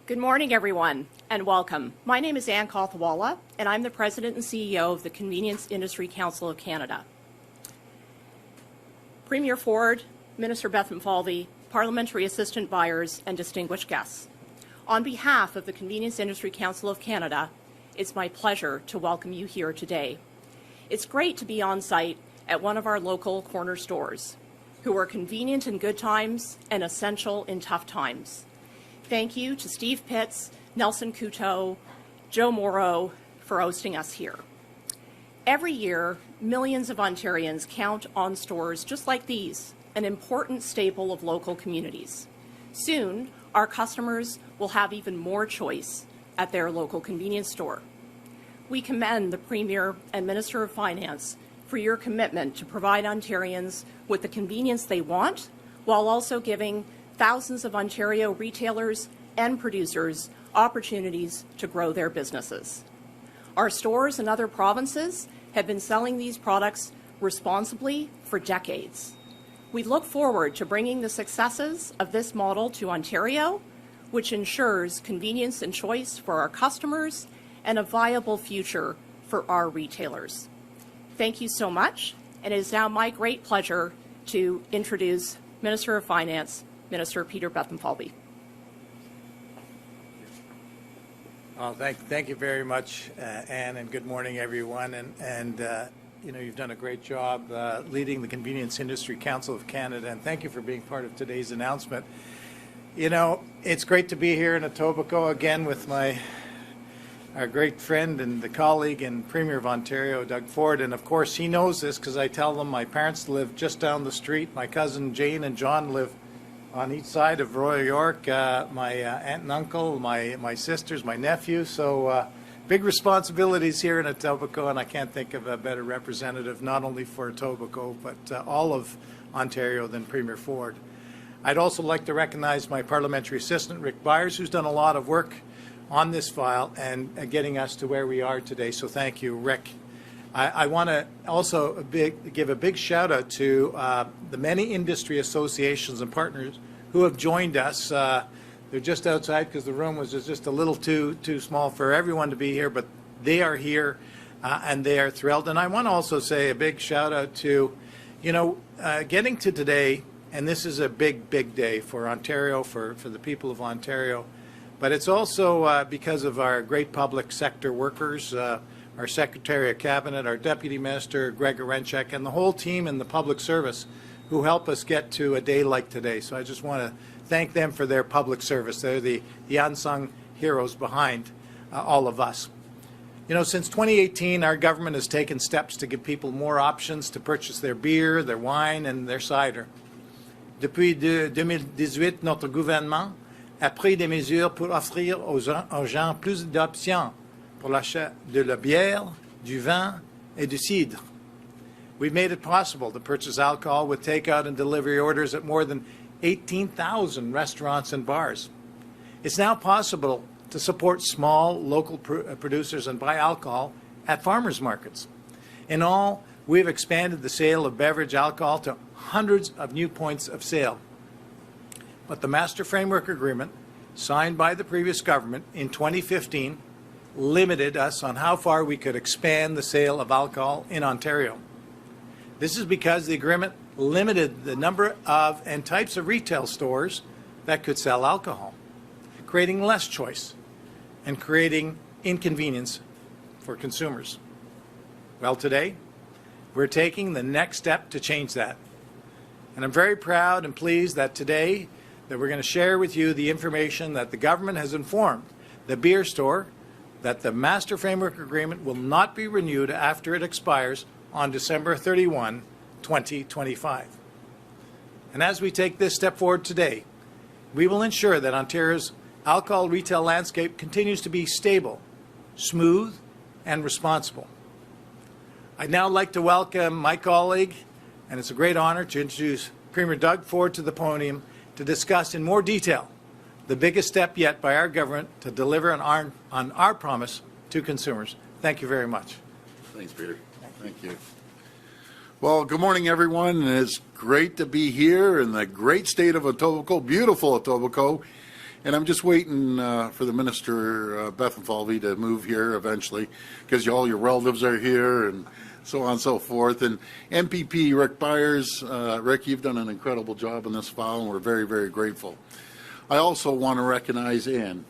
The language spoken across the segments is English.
Good morning, everyone, and welcome. My name is Ann Kothawala, and I'm the President and CEO of the Convenience Industry Council of Canada. Premier Ford, Minister Bethlenfalvy, Parliamentary Assistant Buyers, and distinguished guests. On behalf of the Convenience Industry Council of Canada, it's my pleasure to welcome you here today. It's great to be on site at one of our local corner stores, who are convenient in good times and essential in tough times. Thank you to Steve Pitts, Nelson Couteau, Joe Morrow for hosting us here. Every year, millions of Ontarians count on stores just like these, an important staple of local communities. Soon, our customers will have even more choice at their local convenience store. We commend the Premier and Minister of Finance for your commitment to provide Ontarians with the convenience they want, while also giving thousands of Ontario retailers and producers opportunities to grow their businesses. Our stores in other provinces have been selling these products responsibly for decades. We look forward to bringing the successes of this model to Ontario, which ensures convenience and choice for our customers and a viable future for our retailers. Thank you so much, and it is now my great pleasure to introduce Minister of Finance, Minister Peter Bethlenfalvy. Thank you very much, Anne, and good morning, everyone. And you know, you've done a great job leading the Convenience Industry Council of Canada, and thank you for being part of today's announcement. You know, it's great to be here in Etobicoke again with our great friend and the colleague and Premier of Ontario, Doug Ford. And of course, he knows this because I tell him my parents live just down the street. My cousin Jane and John live on each side of Royal York, my aunt and uncle, my sisters, my nephew. So big responsibilities here in Etobicoke, and I can't think of a better representative, not only for Etobicoke, but all of Ontario than Premier Ford. I'd also like to recognize my parliamentary assistant, Rick Byers, who's done a lot of work on this file and getting us to where we are today. So thank you, Rick. I want to also give a big shout out to the many industry associations and partners who have joined us. They're just outside because the room was just a little too small for everyone to be here, but they are here and they are thrilled. And I want to also say a big shout out to, you know, getting to today, and this is a big day for Ontario, for the people of Ontario, but it's also because of our great public sector workers, our Secretary of Cabinet, our Deputy Minister, Greg Arenchek, and the whole team in the public service who help us get to a day like today. So I just want to thank them for their public service. They're the unsung heroes behind all of us. You know, since 2018, our government has taken steps to give people more options to purchase their beer, their wine, and their cider. Depuis 2018, notre gouvernement a pris des mesures pour offrir aux gens plus d'options pour l'achat de la bière, du vin, et du cidre. We've made it possible to purchase alcohol with takeout and delivery orders at more than 18,000 restaurants and bars. It's now possible to support small local producers and buy alcohol at farmers markets. In all, we've expanded the sale of beverage alcohol to hundreds of new points of sale. But the Master Framework Agreement, signed by the previous government in 2015, limited us on how far we could expand the sale of alcohol in Ontario. This is because the agreement limited the number of and types of retail stores that could sell alcohol, creating less choice and creating inconvenience for consumers. Well, today, we're taking the next step to change that. And I'm very proud and pleased that today that we're going to share with you the information that the government has informed the beer store that the Master Framework Agreement will not be renewed after it expires on December 31, 2025. And as we take this step forward today, we will ensure that Ontario's alcohol retail landscape continues to be stable, smooth, and responsible. I'd now like to welcome my colleague, and it's a great honor to introduce Premier Doug Ford to the podium to discuss in more detail the biggest step yet by our government to deliver on our promise to consumers. Thank you very much. Thanks, Peter. Thank you. Well, good morning, everyone. And it's great to be here in the great state of Etobicoke, beautiful Etobicoke. And I'm just waiting for the Minister Bethlenfalvy to move here eventually, because all your relatives are here and so on and so forth. And MPP Rick Byers, Rick, you've done an incredible job on this file, and we're very, very grateful. I also want to recognize Ann.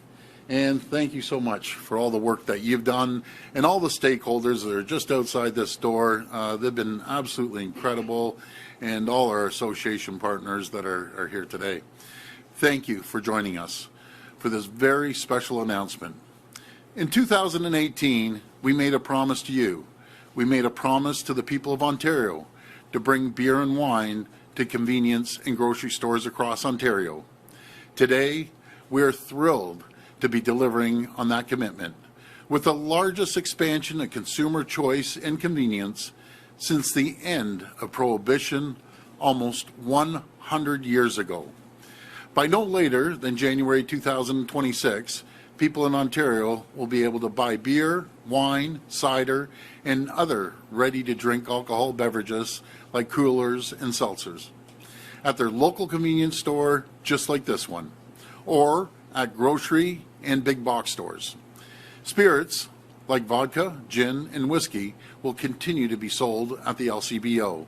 And thank you so much for all the work that you've done, and all the stakeholders that are just outside this door. They've been absolutely incredible, and all our association partners that are here today. Thank you for joining us for this very special announcement. In 2018, we made a promise to you. We made a promise to the people of Ontario to bring beer and wine to convenience and grocery stores across Ontario. Today, we are thrilled to be delivering on that commitment with the largest expansion of consumer choice and convenience since the end of Prohibition almost 100 years ago. By no later than January 2026, people in Ontario will be able to buy beer, wine, cider, and other ready-to-drink alcohol beverages like coolers and seltzers at their local convenience store, just like this one, or at grocery and big box stores. Spirits like vodka, gin, and whiskey will continue to be sold at the LCBO.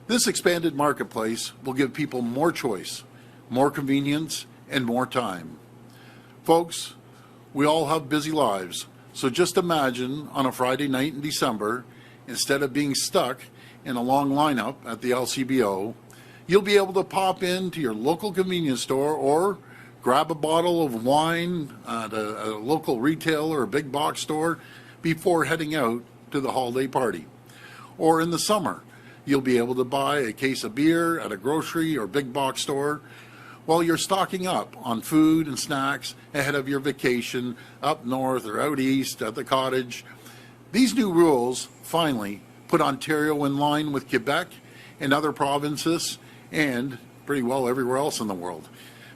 This expanded marketplace will give people more choice, more convenience, and more time. Folks, we all have busy lives, so just imagine on a Friday night in December, instead of being stuck in a long lineup at the LCBO, you'll be able to pop into your local convenience store or grab a bottle of wine at a local retailer or big box store before heading out to the holiday party. Or in the summer, you'll be able to buy a case of beer at a grocery or big box store while you're stocking up on food and snacks ahead of your vacation up north or out east at the cottage. These new rules finally put Ontario in line with Quebec and other provinces and pretty well everywhere else in the world,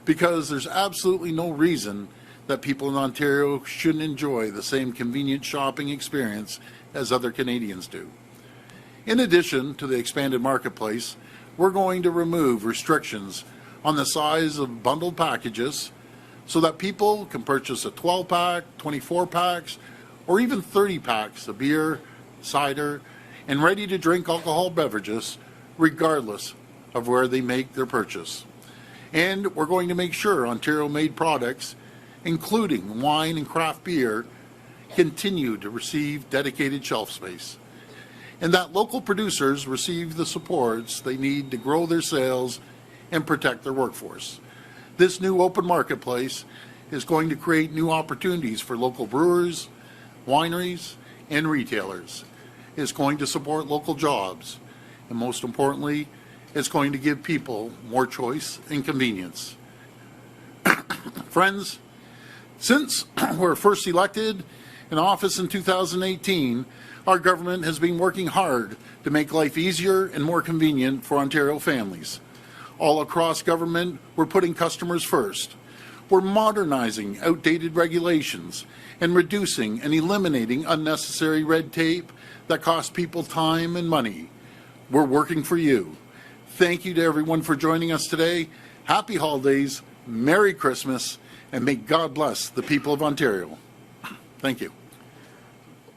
because there's absolutely no reason that people in Ontario shouldn't enjoy the same convenient shopping experience as other Canadians do. In addition to the expanded marketplace, we're going to remove restrictions on the size of bundled packages so that people can purchase a 12-pack, 24-packs, or even 30-packs of beer, cider, and ready-to-drink alcohol beverages, regardless of where they make their purchase. And we're going to make sure Ontario-made products, including wine and craft beer, continue to receive dedicated shelf space, and that local producers receive the supports they need to grow their sales and protect their workforce. This new open marketplace is going to create new opportunities for local brewers, wineries, and retailers. It's going to support local jobs, and most importantly, it's going to give people more choice and convenience. Friends, since we're first elected in office in 2018, our government has been working hard to make life easier and more convenient for Ontario families. All across government, we're putting customers first. We're modernizing outdated regulations and reducing and eliminating unnecessary red tape that costs people time and money. We're working for you. Thank you to everyone for joining us today. Happy holidays, Merry Christmas, and may God bless the people of Ontario. Thank you.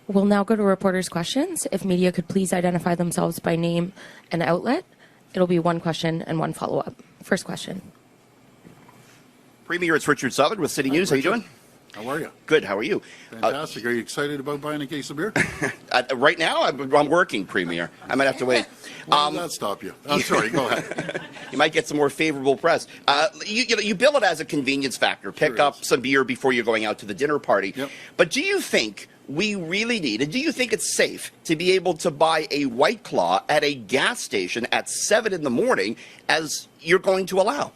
We'll now go to reporters' questions. If media could please identify themselves by name and outlet. It'll be one question and one follow-up. First question. Premier, it's Richard Southern with City News. How you doing? How are you? Good. How are you? Fantastic. Are you excited about buying a case of beer? Right now, I'm working, Premier. I might have to wait. Why did that stop you? I'm sorry. Go ahead. You might get some more favorable press. You bill it as a convenience factor. Pick up some beer before you're going out to the dinner party. Yep. But do you think we really need, and do you think it's safe to be able to buy a White Claw at a gas station at 7 in the morning as you're going to allow?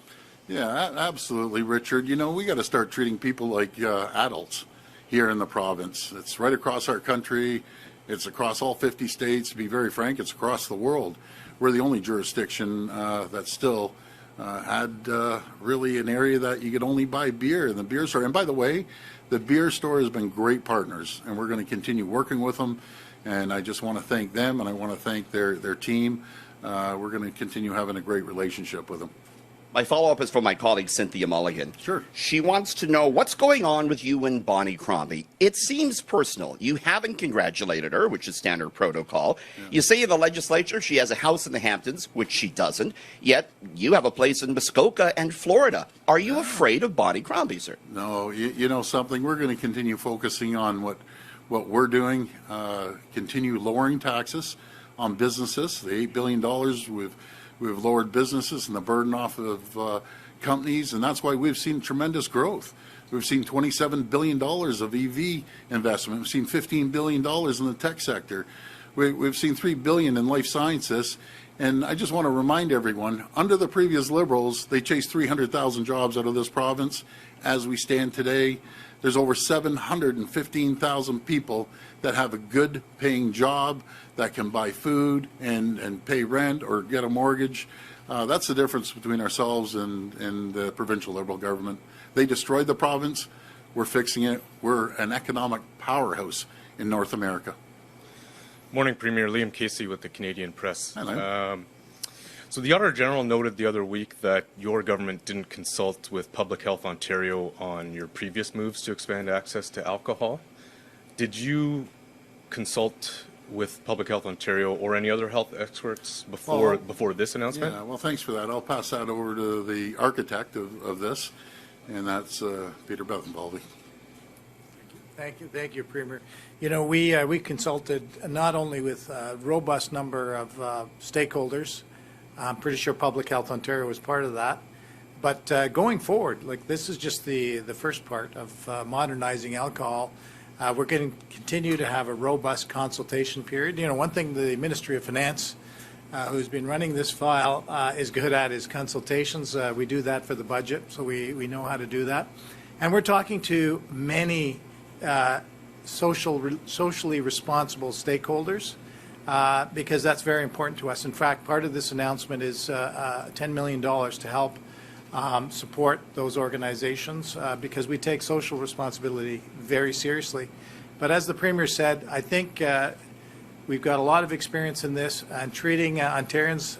Yeah, absolutely, Richard. You know, we got to start treating people like adults here in the province. It's right across our country. It's across all 50 states. To be very frank, it's across the world. We're the only jurisdiction that still had really an area that you could only buy beer in the beer store. And by the way, the beer store has been great partners, and we're going to continue working with them. And I just want to thank them, and I want to thank their team. We're going to continue having a great relationship with them. My follow-up is from my colleague Cynthia Mulligan. Sure. She wants to know what's going on with you and Bonnie Crombie. It seems personal. You haven't congratulated her, which is standard protocol. Yeah. You say in the legislature she has a house in the Hamptons, which she doesn't. Yet you have a place in Muskoka and Florida. Are you afraid of Bonnie Crombie, sir? No, you know something. We're going to continue focusing on what we're doing. Continue lowering taxes on businesses. The $8 billion we've lowered businesses and the burden off of companies, and that's why we've seen tremendous growth. We've seen $27 billion of EV investment. We've seen $15 billion in the tech sector. We've seen $3 billion in life sciences. And I just want to remind everyone, under the previous Liberals, they chased 300,000 jobs out of this province. As we stand today, there's over 715,000 people that have a good paying job, that can buy food and pay rent or get a mortgage. That's the difference between ourselves and the provincial Liberal government. They destroyed the province. We're fixing it. We're an economic powerhouse in North America. Morning, Premier. Liam Casey with the Canadian Press. Hello. So the Auditor General noted the other week that your government didn't consult with Public Health Ontario on your previous moves to expand access to alcohol. Did you consult with Public Health Ontario or any other health experts before this announcement? Yeah, well, thanks for that. I'll pass that over to the architect of this, and that's Peter Bethlenfalvy. Thank you, Premier. You know, we consulted not only with a robust number of stakeholders. I'm pretty sure Public Health Ontario was part of that. But going forward, like this is just the first part of modernizing alcohol. We're going to continue to have a robust consultation period. You know, one thing the Ministry of Finance, who's been running this file, is good at is consultations. We do that for the budget, so we know how to do that. And we're talking to many socially responsible stakeholders because that's very important to us. In fact, part of this announcement is $10 million to help support those organizations because we take social responsibility very seriously. But as the Premier said, I think we've got a lot of experience in this and treating Ontarians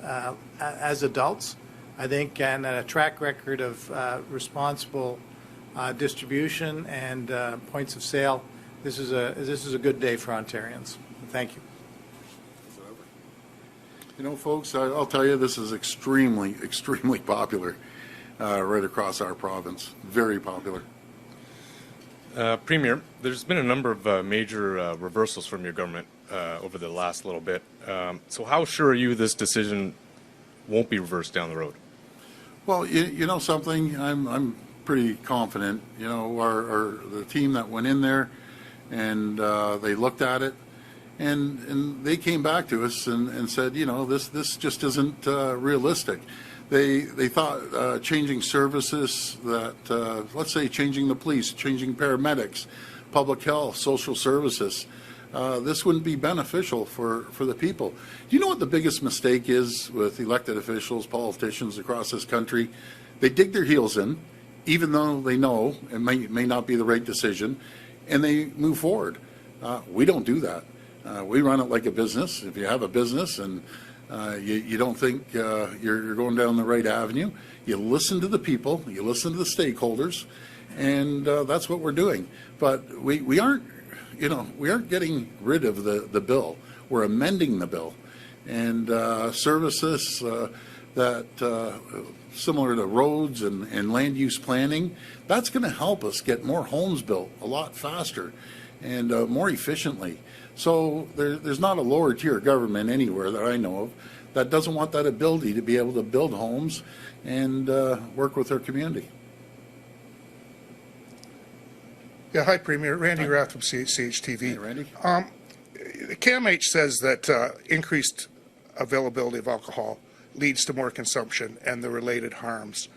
as adults, I think, and a track record of responsible distribution and points of sale. This is a good day for Ontarians. Thank you. You know, folks, I'll tell you, this is extremely popular right across our province. Very popular. Premier, there's been a number of major reversals from your government over the last little bit. So how sure are you this decision won't be reversed down the road? Well, you know something, I'm pretty confident. You know, the team that went in there and they looked at it and they came back to us and said, you know, this just isn't realistic. They thought changing services, that let's say changing the police, changing paramedics, public health, social services, this wouldn't be beneficial for the people. Do you know what the biggest mistake is with elected officials, politicians across this country? They dig their heels in, even though they know it may not be the right decision, and they move forward. We don't do that. We run it like a business. If you have a business and you don't think you're going down the right avenue, you listen to the people, you listen to the stakeholders, and that's what we're doing. But we aren't getting rid of the bill. We're amending the bill, and services that similar to roads and land use planning, that's going to help us get more homes built a lot faster and more efficiently. So there's not a lower tier government anywhere that I know of that doesn't want that ability to be able to build homes and work with their community. Yeah, hi, Premier. Randy Rath from CHTV. Hey, Randy. CAMH says that increased availability of alcohol leads to more consumption and the related harms.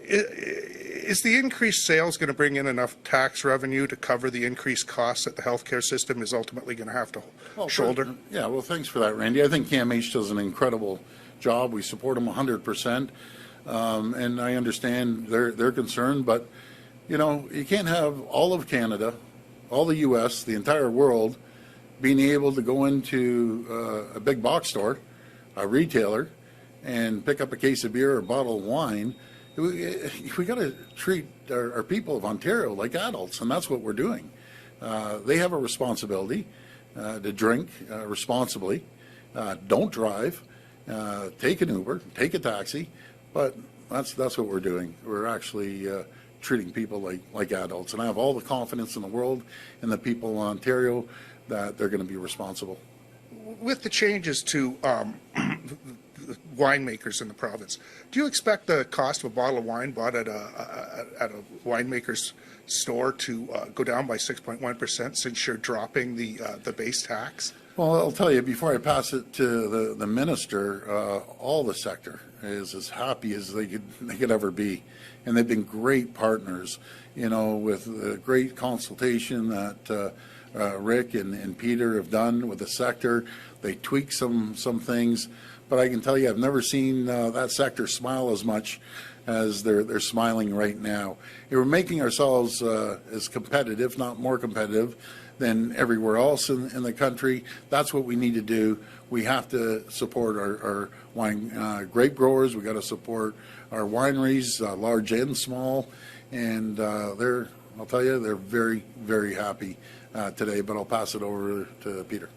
Is the increased sales going to bring in enough tax revenue to cover the increased costs that the healthcare system is ultimately going to have to shoulder? Yeah, well, thanks for that, Randy. I think CAMH does an incredible job. We support them 100%, and I understand their concern, but you know, you can't have all of Canada, all the U.S., the entire world being able to go into a big box store, a retailer, and pick up a case of beer or a bottle of wine, we got to treat our people of Ontario like adults, and that's what we're doing. They have a responsibility to drink responsibly. Don't drive. Take an Uber. Take a taxi. But that's what we're doing. We're actually treating people like adults, and I have all the confidence in the world in the people of Ontario that they're going to be responsible. With the changes to winemakers in the province, do you expect the cost of a bottle of wine bought at a winemaker's store to go down by 6.1% since you're dropping the base tax? Well, I'll tell you, before I pass it to the minister, all the sector is as happy as they could ever be. And they've been great partners, with great consultation that Rick and Peter have done with the sector. They tweak some things, but I can tell you I've never seen that sector smile as much as they're smiling right now. We're making ourselves as competitive, not more competitive, than everywhere else in the country. That's what we need to do. We have to support our wine grape growers. We got to support our wineries, large and small, and I'll tell you, they're very, very happy today. But I'll pass it over to Peter.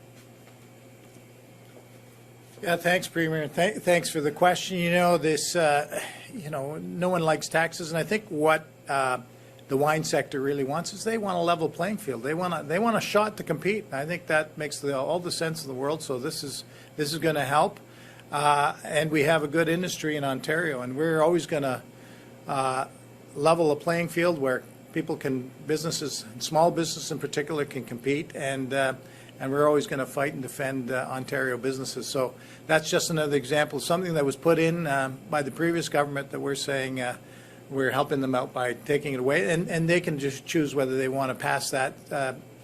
Yeah, thanks, Premier. Thanks for the question. No one likes taxes, and I think what the wine sector really wants is they want a level playing field. They want a shot to compete. I think that makes all the sense in the world. So this is going to help, and we have a good industry in Ontario, and we're always going to level a playing field where businesses, small business in particular, can compete, and we're always going to fight and defend Ontario businesses. So that's just another example of something that was put in by the previous government that we're saying we're helping them out by taking it away, and they can just choose whether they want to pass that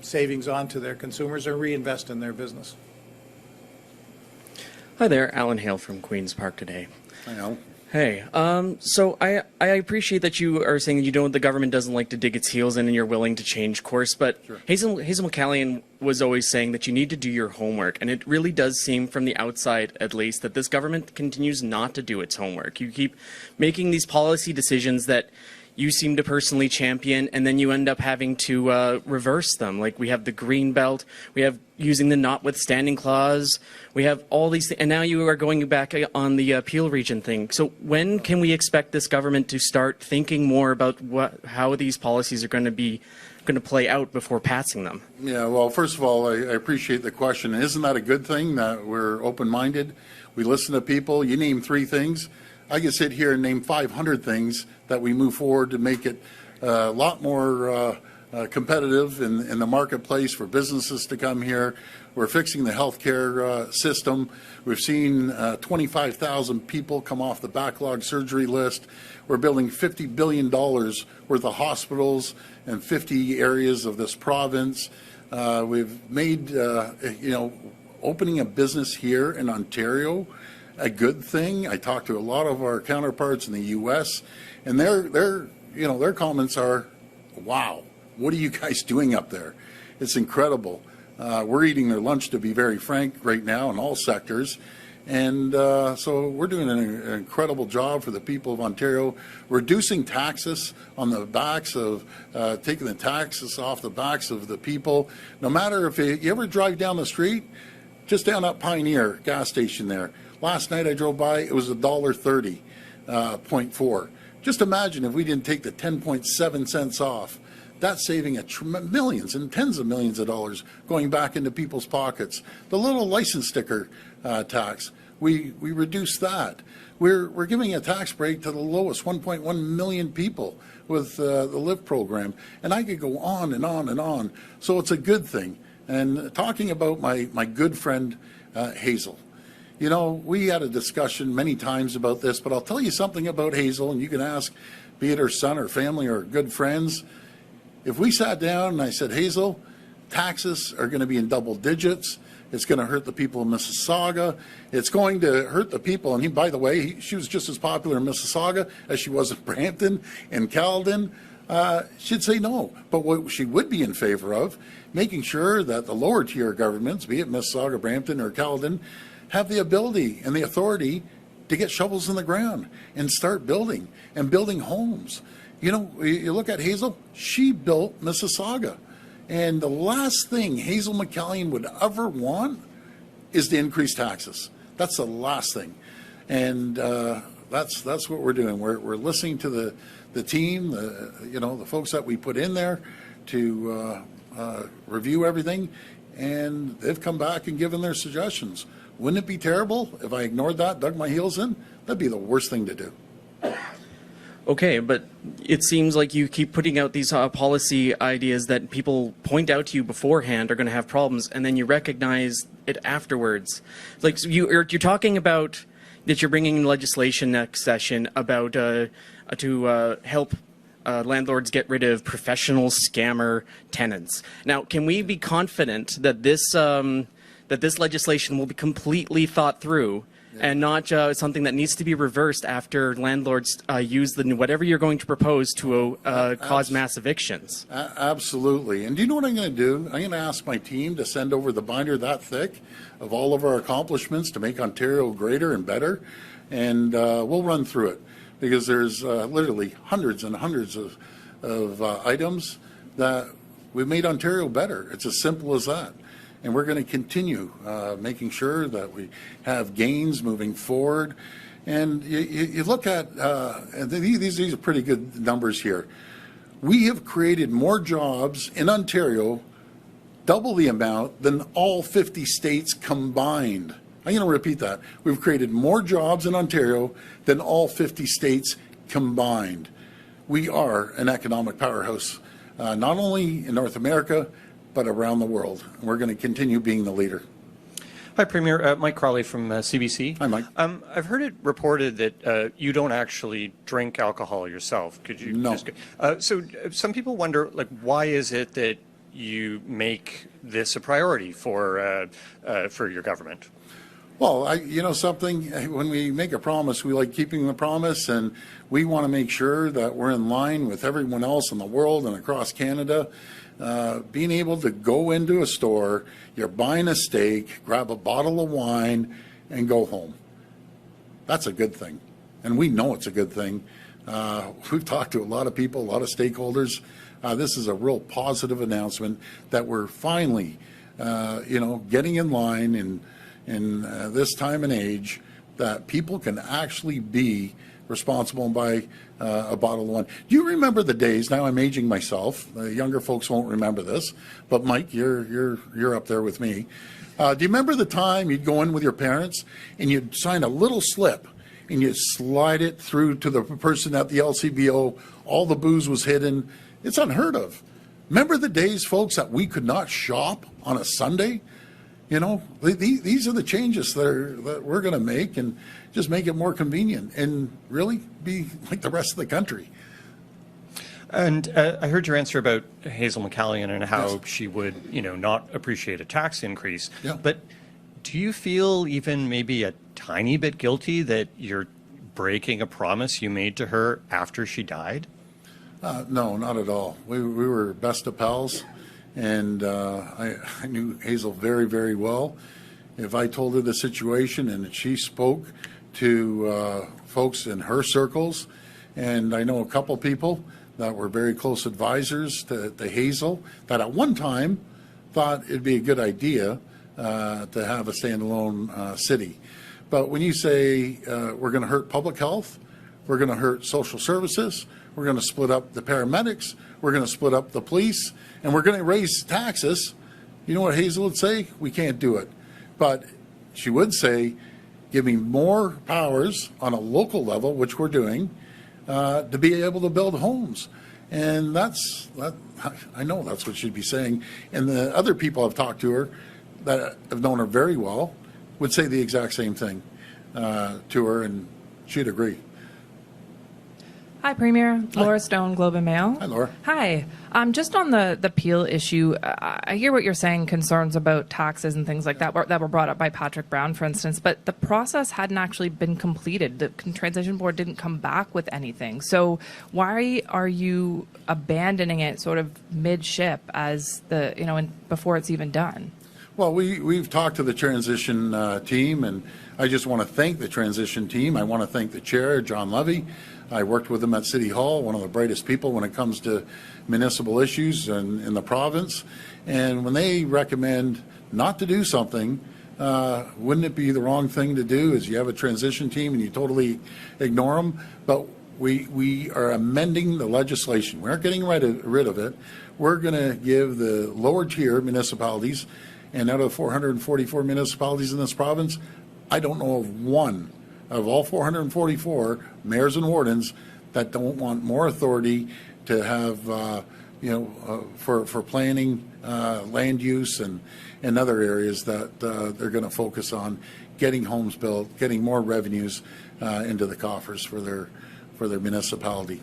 savings on to their consumers or reinvest in their business. Hi there, Alan Hale from Queen's Park today. Hi, Al. Hey, so I appreciate that you are saying the government doesn't like to dig its heels in and you're willing to change course, but Sure. Hazel McCallion was always saying that you need to do your homework, and it really does seem from the outside, at least, that this government continues not to do its homework. You keep making these policy decisions that you seem to personally champion, and then you end up having to reverse them. Like, we have the green belt, we have using the notwithstanding clause, we have all these and now you are going back on the Peel Region thing. So when can we expect this government to start thinking more about how these policies are going to play out before passing them? Yeah, well, first of all, I appreciate the question. Isn't that a good thing that we're open-minded? We listen to people. You name 3 things. I can sit here and name 500 things that we move forward to make it a lot more competitive in the marketplace for businesses to come here. We're fixing the healthcare system. We've seen 25,000 people come off the backlog surgery list. We're building $50 billion worth of hospitals in 50 areas of this province. We've made, opening a business here in Ontario a good thing. I talked to a lot of our counterparts in the U.S., and their comments are, "Wow, what are you guys doing up there? It's incredible." We're eating their lunch, to be very frank, right now in all sectors. And so we're doing an incredible job for the people of Ontario, reducing taxes on the backs of, taking the taxes off the backs of the people. No matter if you ever drive down the street, just down at Pioneer gas station there. Last night I drove by, it was $1.30, 0.4. Just imagine if we didn't take the 10.7 cents off. That's saving millions and tens of millions of dollars going back into people's pockets. The little license sticker tax, we reduced that. We're giving a tax break to the lowest 1.1 million people with the LIVE program. And I could go on and on and on. So it's a good thing. And talking about my good friend Hazel. We had a discussion many times about this, but I'll tell you something about Hazel, and you can ask, be it her son or family or good friends. If we sat down and I said, Hazel, taxes are going to be in double digits. It's going to hurt the people of Mississauga. It's going to hurt the people. And by the way, she was just as popular in Mississauga as she was in Brampton and Caledon. She'd say no. But what she would be in favor of, making sure that the lower tier governments, be it Mississauga, Brampton, or Caledon, have the ability and the authority to get shovels in the ground and start building and building homes. You know, you look at Hazel, she built Mississauga. And the last thing Hazel McCallion would ever want is to increase taxes. That's the last thing. And that's what we're doing. We're listening to the team, the folks that we put in there to review everything, and they've come back and given their suggestions. Wouldn't it be terrible if I ignored that, dug my heels in? That'd be the worst thing to do. Okay, but it seems like you keep putting out these policy ideas that people point out to you beforehand are going to have problems, and then you recognize it afterwards. Like, so you're talking about that you're bringing legislation next session about to help landlords get rid of professional scammer tenants. Now, can we be confident that this legislation will be completely thought through? And not something that needs to be reversed after landlords use whatever you're going to propose to cause mass evictions? Absolutely. And do you know what I'm going to do? I'm going to ask my team to send over the binder that thick of all of our accomplishments to make Ontario greater and better. And we'll run through it, because there's literally hundreds and hundreds of items that we've made Ontario better. It's as simple as that. And we're going to continue making sure that we have gains moving forward. And you look at, and these are pretty good numbers here. We have created more jobs in Ontario, double the amount, than all 50 states combined. I'm going to repeat that. We've created more jobs in Ontario than all 50 states combined. We are an economic powerhouse, not only in North America, but around the world. And we're going to continue being the leader. Hi, Premier. Mike Crawley from CBC. Hi, Mike. I've heard it reported that you don't actually drink alcohol yourself. Could you? No. So some people wonder, like, why is it that you make this a priority for your government? Well, you know something, when we make a promise, we like keeping the promise, and we want to make sure that we're in line with everyone else in the world and across Canada. Being able to go into a store, you're buying a steak, grab a bottle of wine, and go home. That's a good thing. And we know it's a good thing. We've talked to a lot of people, a lot of stakeholders. This is a real positive announcement that we're finally, getting in line in this time and age that people can actually be responsible and buy a bottle of wine. Do you remember the days? Now I'm aging myself. The younger folks won't remember this, but Mike, you're up there with me. Do you remember the time you'd go in with your parents and you'd sign a little slip and you'd slide it through to the person at the LCBO? All the booze was hidden. It's unheard of. Remember the days, folks, that we could not shop on a Sunday? You know, these are the changes that we're going to make, and just make it more convenient and really be like the rest of the country. And I heard your answer about Hazel McCallion and how Yes. she would, not appreciate a tax increase. Yeah. But do you feel even maybe a tiny bit guilty that you're breaking a promise you made to her after she died? No, not at all. We were best of pals. And I knew Hazel very, very well. If I told her the situation and she spoke to folks in her circles, and I know a couple people that were very close advisors to Hazel, that at one time thought it'd be a good idea to have a standalone city. But when you say we're going to hurt public health, we're going to hurt social services, we're going to split up the paramedics, we're going to split up the police, and we're going to raise taxes, you know what Hazel would say? We can't do it. But she would say, give me more powers on a local level, which we're doing, to be able to build homes. And I know that's what she'd be saying. And the other people I've talked to her that have known her very well would say the exact same thing to her, and she'd agree. Hi, Premier. Laura Stone, Globe and Mail. Hi, Laura. Hi. Just on the Peel issue, I hear what you're saying, concerns about taxes and things like that were brought up by Patrick Brown, for instance, but the process hadn't actually been completed. The Transition Board didn't come back with anything. So why are you abandoning it sort of mid-ship as before it's even done? Well, we've talked to the transition team, and I just want to thank the transition team. I want to thank the chair, John Levy. I worked with him at City Hall, one of the brightest people when it comes to municipal issues in the province. And when they recommend not to do something, wouldn't it be the wrong thing to do is you have a transition team and you totally ignore them? But we are amending the legislation. We aren't getting rid of it. We're going to give the lower tier municipalities, and out of 444 municipalities in this province, I don't know of one of all 444 mayors and wardens that don't want more authority to have, for planning, land use, and other areas that they're going to focus on getting homes built, getting more revenues into the coffers for their municipality.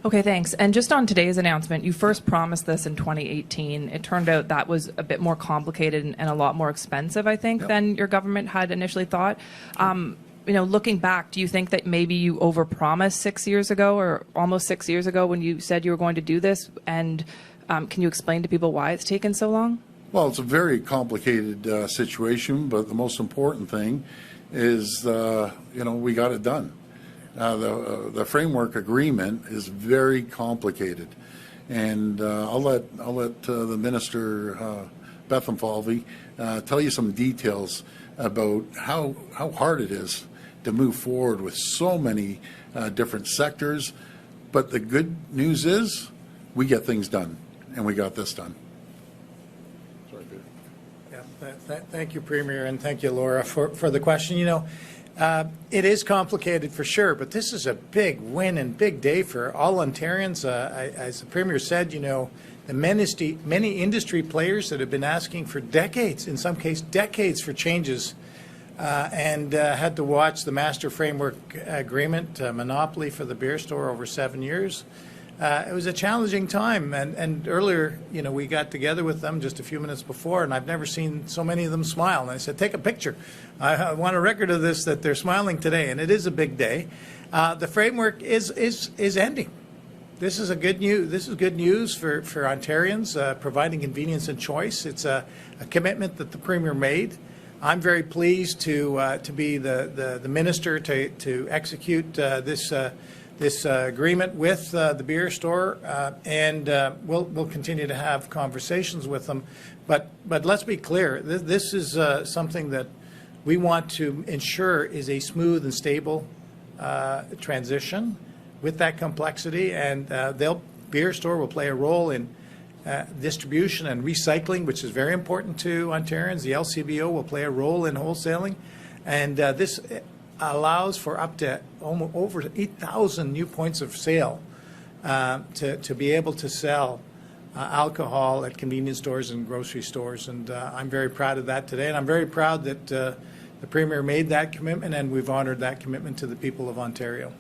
Okay, thanks. And just on today's announcement, you first promised this in 2018. It turned out that was a bit more complicated and a lot more expensive, I think, than your government had initially thought. Looking back, do you think that maybe you overpromised 6 years ago or almost 6 years ago when you said you were going to do this? And can you explain to people why it's taken so long? Well, it's a very complicated situation, but the most important thing is, we got it done. The framework agreement is very complicated, and I'll let the Minister Bethlenfalvy tell you some details about how hard it is to move forward with so many different sectors. But the good news is we get things done, and we got this done. Sorry, Peter. Yeah, thank you, Premier, and thank you, Laura, for the question. It is complicated for sure, but this is a big win and big day for all Ontarians. As the Premier said, the many industry players that have been asking for decades, in some cases decades, for changes, and had to watch the Master Framework Agreement monopoly for the beer store over 7 years. It was a challenging time, and earlier, we got together with them just a few minutes before, and I've never seen so many of them smile. And I said, take a picture. I want a record of this, that they're smiling today, and it is a big day. The framework is ending. This is good news for Ontarians, providing convenience and choice. It's a commitment that the Premier made. I'm very pleased to be the minister to execute this agreement with the beer store, and we'll continue to have conversations with them. But let's be clear, this is something that we want to ensure is a smooth and stable transition with that complexity, and beer store will play a role in distribution and recycling, which is very important to Ontarians. The LCBO will play a role in wholesaling, and this allows for up to over 8,000 new points of sale to be able to sell alcohol at convenience stores and grocery stores. And I'm very proud of that today, and I'm very proud that the Premier made that commitment, and we've honored that commitment to the people of Ontario.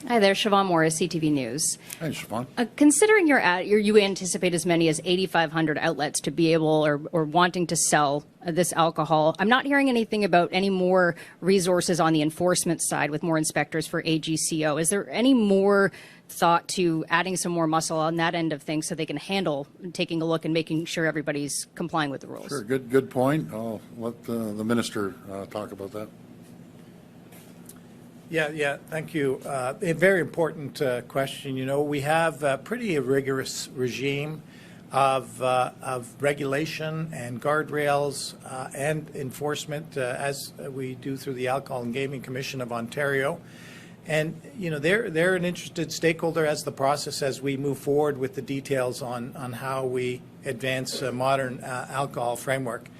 Hi there, Siobhan Morris, CTV News. Hi, Siobhan. Considering you anticipate as many as 8,500 outlets to be able or wanting to sell this alcohol, I'm not hearing anything about any more resources on the enforcement side with more inspectors for AGCO. Is there any more thought to adding some more muscle on that end of things so they can handle taking a look and making sure everybody's complying with the rules? Sure, good point. I'll let the Minister talk about that. Yeah, thank you. A very important question. We have a pretty rigorous regime of regulation and guardrails and enforcement as we do through the Alcohol and Gaming Commission of Ontario. And, they're an interested stakeholder as the process as we move forward with the details on how we advance a modern alcohol framework.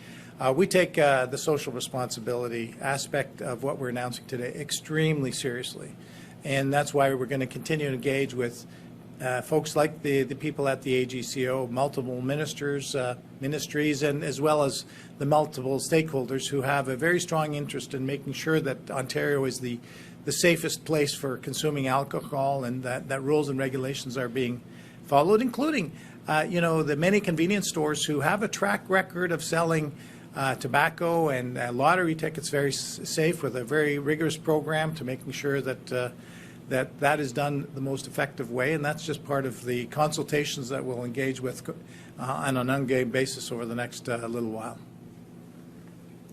We take the social responsibility aspect of what we're announcing today extremely seriously, and that's why we're going to continue to engage with folks like the people at the AGCO, multiple ministries, and as well as the multiple stakeholders who have a very strong interest in making sure that Ontario is the safest place for consuming alcohol, and that rules and regulations are being followed, including the many convenience stores who have a track record of selling tobacco and lottery tickets very safe, with a very rigorous program to making sure that that is done the most effective way, and that's just part of the consultations that we'll engage with on an ongoing basis over the next little while.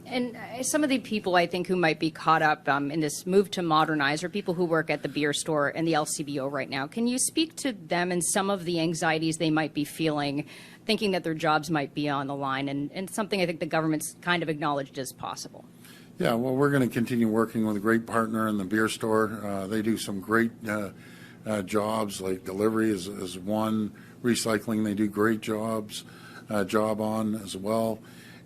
And some of the people, I think, who might be caught up in this move to modernize are people who work at the beer store and the LCBO right now. Can you speak to them and some of the anxieties they might be feeling, thinking that their jobs might be on the line, and something I think the government's kind of acknowledged as possible? Yeah, well, we're going to continue working with a great partner in the beer store. They do some great jobs, like delivery is one, recycling they do great job on as well.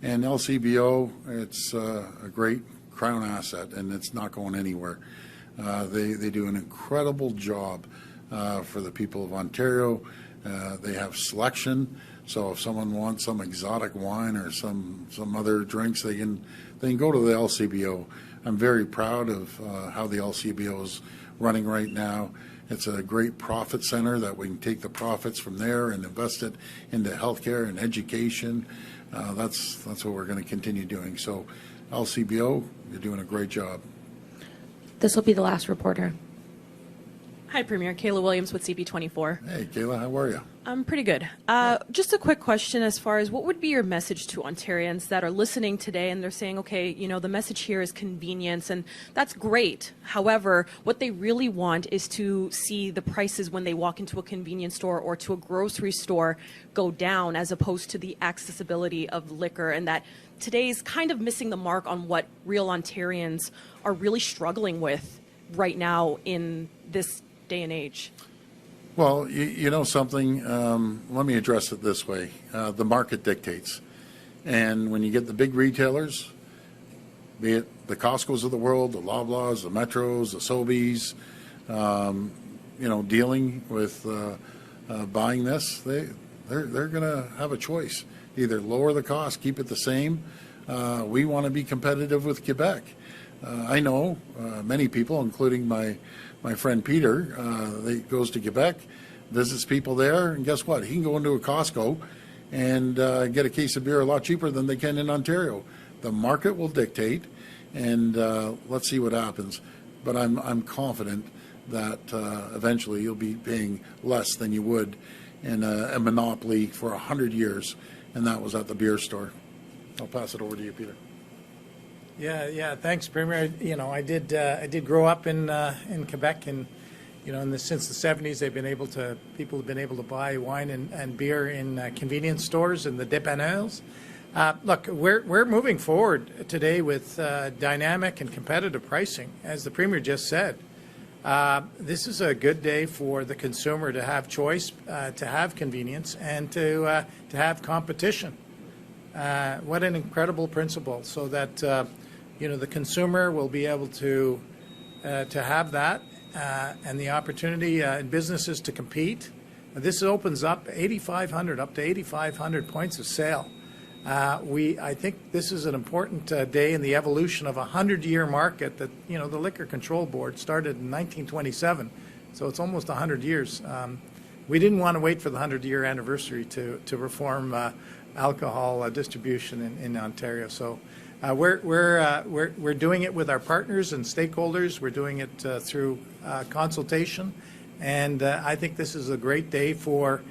And LCBO, it's a great Crown asset, and it's not going anywhere. They do an incredible job for the people of Ontario. They have selection, so if someone wants some exotic wine or some other drinks, they can go to the LCBO. I'm very proud of how the LCBO is running right now. It's a great profit center that we can take the profits from there and invest it into healthcare and education. That's what we're going to continue doing. So, LCBO, you're doing a great job. This will be the last reporter. Hi, Premier. Kayla Williams with CP24. Hey, Kayla, how are you? I'm pretty good. Just a quick question as far as what would be your message to Ontarians that are listening today and they're saying, okay, you know, the message here is convenience, and that's great. However, what they really want is to see the prices when they walk into a convenience store or to a grocery store go down, as opposed to the accessibility of liquor, and that today's kind of missing the mark on what real Ontarians are really struggling with right now in this day and age. Well, you know something, let me address it this way. The market dictates. And when you get the big retailers, be it the Costcos of the world, the Loblaws, the Metros, the Sobeys, you know, dealing with buying this, they're going to have a choice. Either lower the cost, keep it the same. We want to be competitive with Quebec. I know many people, including my friend Peter, that goes to Quebec, visits people there, and guess what? He can go into a Costco and get a case of beer a lot cheaper than they can in Ontario. The market will dictate, and let's see what happens. But I'm confident that eventually you'll be paying less than you would in a monopoly for 100 years, and that was at the beer store. I'll pass it over to you, Peter. Yeah. Thanks, Premier. You know, I did grow up in Quebec, and you know, since the 70s, people have been able to buy wine and beer in convenience stores and the dépanneurs. Look, we're moving forward today with dynamic and competitive pricing, as the Premier just said. This is a good day for the consumer to have choice, to have convenience, and to have competition. What an incredible principle! So that you know, the consumer will be able to have that and the opportunity in businesses to compete. This opens up up to 8,500 points of sale. I think this is an important day in the evolution of a 100-year market that, you know, the Liquor Control Board started in 1927, so it's almost 100 years. We didn't want to wait for the 100-year anniversary to reform alcohol distribution in Ontario. So we're doing it with our partners and stakeholders. We're doing it through consultation, and I think this is a great day for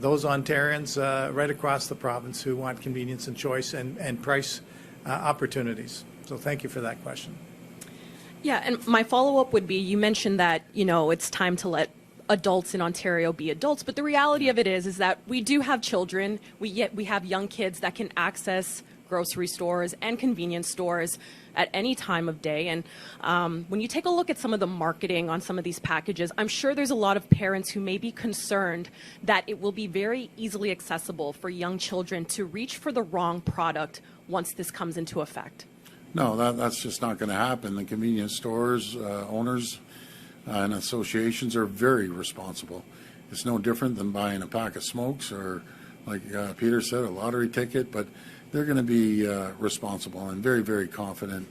those Ontarians right across the province who want convenience and choice and price opportunities. So thank you for that question. Yeah, and my follow-up would be, you mentioned that, you know, it's time to let adults in Ontario be adults, but the reality of it is that we do have children, we have young kids that can access grocery stores and convenience stores at any time of day. And when you take a look at some of the marketing on some of these packages, I'm sure there's a lot of parents who may be concerned that it will be very easily accessible for young children to reach for the wrong product once this comes into effect. No, that's just not going to happen. The convenience stores, owners, and associations are very responsible. It's no different than buying a pack of smokes or, like Peter said, a lottery ticket, but they're going to be responsible and very, very confident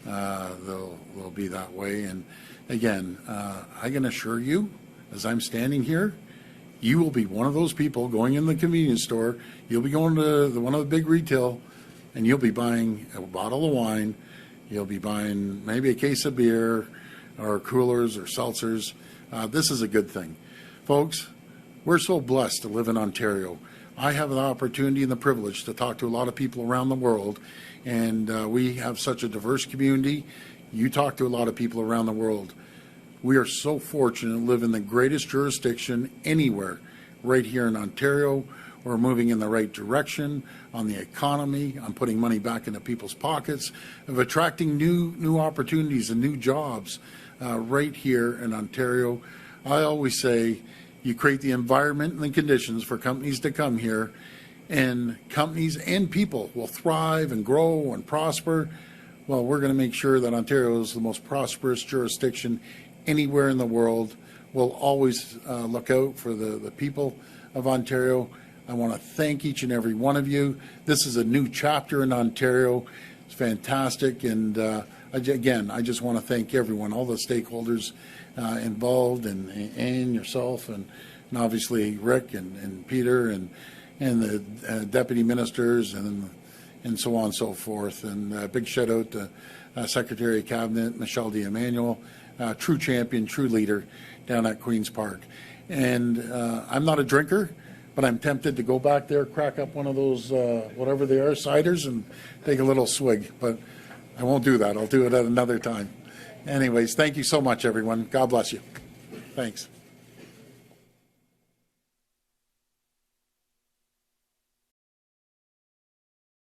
they'll be that way. And again, I can assure you, as I'm standing here, you will be one of those people going in the convenience store. You'll be going to one of the big retail, and you'll be buying a bottle of wine. You'll be buying maybe a case of beer, or coolers or seltzers. This is a good thing. Folks, we're so blessed to live in Ontario. I have the opportunity and the privilege to talk to a lot of people around the world, and we have such a diverse community. You talk to a lot of people around the world. We are so fortunate to live in the greatest jurisdiction anywhere, right here in Ontario. We're moving in the right direction on the economy, on putting money back into people's pockets, of attracting new opportunities and new jobs right here in Ontario. I always say you create the environment and the conditions for companies to come here, and companies and people will thrive and grow and prosper. Well, we're going to make sure that Ontario is the most prosperous jurisdiction anywhere in the world. We'll always look out for the people of Ontario. I want to thank each and every one of you. This is a new chapter in Ontario. It's fantastic. And again, I just want to thank everyone, all the stakeholders involved, and yourself, and obviously Rick and Peter and the deputy ministers and so on and so forth. And a big shout out to Secretary of Cabinet Michelle D'Emmanuel, true champion, true leader down at Queen's Park. And I'm not a drinker, but I'm tempted to go back there, crack up one of those, whatever they are, ciders, and take a little swig. But I won't do that. I'll do it at another time. Anyways, thank you so much, everyone. God bless you. Thanks.